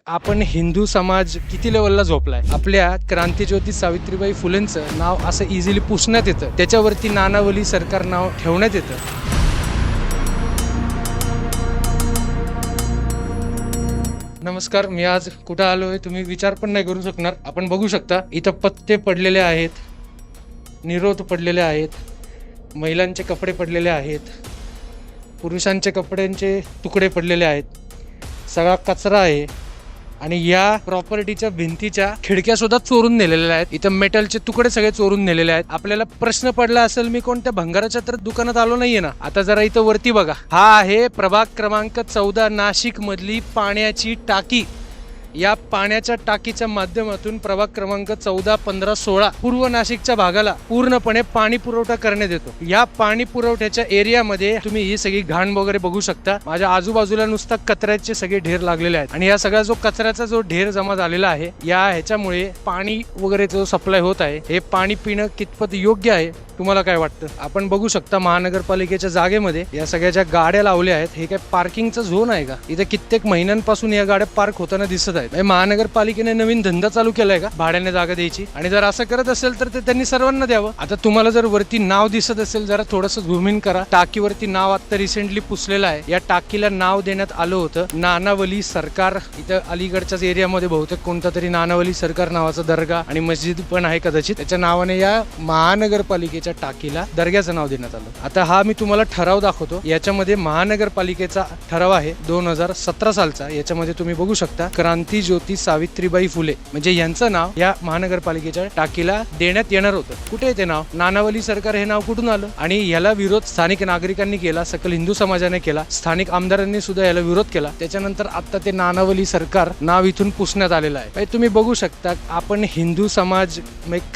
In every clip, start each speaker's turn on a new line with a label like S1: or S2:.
S1: आपण हिंदू समाज किती लेवलला झोपलाय. आपल्या क्रांतीज्योती सावित्रीबाई फुलेंचं नाव असं इझिली पुसण्यात येतं, त्याच्यावरती नानावली सरकार नाव ठेवण्यात येतं. नमस्कार, मी आज कुठं आलोय तुम्ही विचार पण नाही करू शकणार. आपण बघू शकता इथं पत्ते पडलेले आहेत, निरोध पडलेले आहेत, महिलांचे कपडे पडलेले आहेत, पुरुषांचे कपड्यांचे तुकडे पडलेले आहेत, सगळा कचरा आहे. आणि या प्रॉपर्टीच्या भिंतीच्या खिडक्या सुद्धा चोरून नेलेल्या आहेत. इथं मेटलचे तुकडे सगळे चोरून नेलेले आहेत. आपल्याला प्रश्न पडला असेल, मी कोणत्या भंगाराच्या तर दुकानात आलो नाहीये ना. आता जरा इथं वरती बघा, हा आहे प्रभाग क्रमांक 14 नाशिक मधली पाण्याची टाकी. या पाण्याच्या टाकीच्या माध्यमातून प्रभाग क्रमांक 14, 15, 16 पूर्व नाशिकच्या भागाला पूर्णपणे पाणी पुरवठा करण्यात येतो. या पाणी पुरवठ्याच्या एरियामध्ये तुम्ही ही सगळी घाण वगैरे बघू शकता. माझ्या आजूबाजूला नुसता कचऱ्याचे सगळे ढेर लागलेले आहेत. आणि या सगळा जो कचऱ्याचा जो ढेर जमा झालेला आहे, या ह्याच्यामुळे पाणी वगैरे जो सप्लाय होत आहे, हे पाणी पिणं कितपत योग्य आहे तुम्हाला काय वाटतं? आपण बघू शकता महानगरपालिकेच्या जागेमध्ये या सगळ्या गाड्या लावल्या आहेत. हे काय पार्किंगचा झोन आहे का? इथे कित्येक महिन्यांपासून या गाड्या पार्क होताना दिसत आहेत. महानगरपालिकेने नवीन धंदा चालू केलाय का भाड्याने जागा द्यायची? आणि जर असं करत असेल तर ते त्यांनी सर्वांना द्यावं. आता तुम्हाला जर वरती नाव दिसत असेल, जरा थोडंसं झूम इन करा. टाकीवरती नाव आता रिसेंटली पुसलेलं आहे. या टाकीला नाव देण्यात आलं होतं नानावली सरकार. इथं अलीगडच्याच एरियामध्ये बहुतेक कोणता तरी नानावली सरकार नावाचा दर्गा आणि मस्जिद पण आहे कदाचित. त्याच्या नावाने या महानगरपालिकेच्या टाकीला दर्ग्याचं नाव देण्यात आलं. आता हा मी तुम्हाला ठराव दाखवतो. याच्यामध्ये महानगरपालिकेचा ठराव आहे 2017 सालचा. याच्यामध्ये तुम्ही बघू शकता क्रांतीज्योती सावित्रीबाई फुले म्हणजे यांचं नाव या महानगरपालिकेच्या टाकीला देण्यात येणार होतं. कुठे आहे ते नाव? नानावली सरकार हे नाव कुठून आलं? आणि याला विरोध स्थानिक नागरिकांनी केला, सकल हिंदू समाजाने केला, स्थानिक आमदारांनी सुद्धा याला विरोध केला. त्याच्यानंतर आता ते नानावली सरकार नाव इथून पुसण्यात आलेलं आहे. तुम्ही बघू शकता आपण हिंदू समाज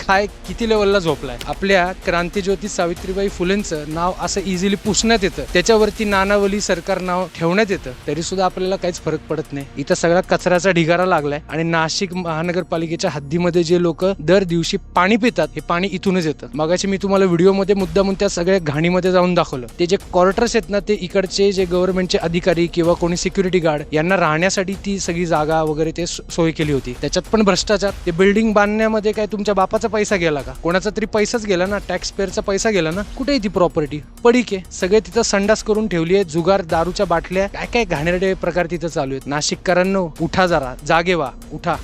S1: काय किती लेवलला झोपलाय. आपल्या क्रांतीज्योती सावित्रीबाई फुलेंचं नाव असं इझिली पुसण्यात येतं, त्याच्यावरती नानावली सरकार नाव ठेवण्यात येतं, तरी सुद्धा आपल्याला काहीच फरक पडत नाही. इथं सगळा कचऱ्याचा ढिगारा लागलाय. आणि नाशिक महानगरपालिकेच्या हद्दीमध्ये जे लोक दर दिवशी पाणी पितात, हे पाणी इथूनच येतं. मगाशी मी तुम्हाला व्हिडिओमध्ये मुद्दामून त्या सगळ्या घाणीमध्ये जाऊन दाखवलं. ते जे क्वार्टर्स आहेत ना, ते इकडचे जे गव्हर्नमेंटचे अधिकारी किंवा कोणी सिक्युरिटी गार्ड यांना राहण्यासाठी ती सगळी जागा वगैरे ते सोय केली होती. त्याच्यात पण भ्रष्टाचार. ते बिल्डिंग बांधण्यामध्ये काय तुमच्या बापाचा पैसा गेला का? कोणाचा तरी पैसाच गेला ना, टॅक्स पेअरचा पैसा गेला ना. कुठे ती प्रॉपर्टी पडीक आहे. सगळे तिथं संडास करून ठेवली आहे. जुगार, दारूच्या बाटल्या, काय काय घाणेरडे प्रकार तिथं चालू आहेत. नाशिककरांनो, उठा जरा, जागे व्हा, उठा.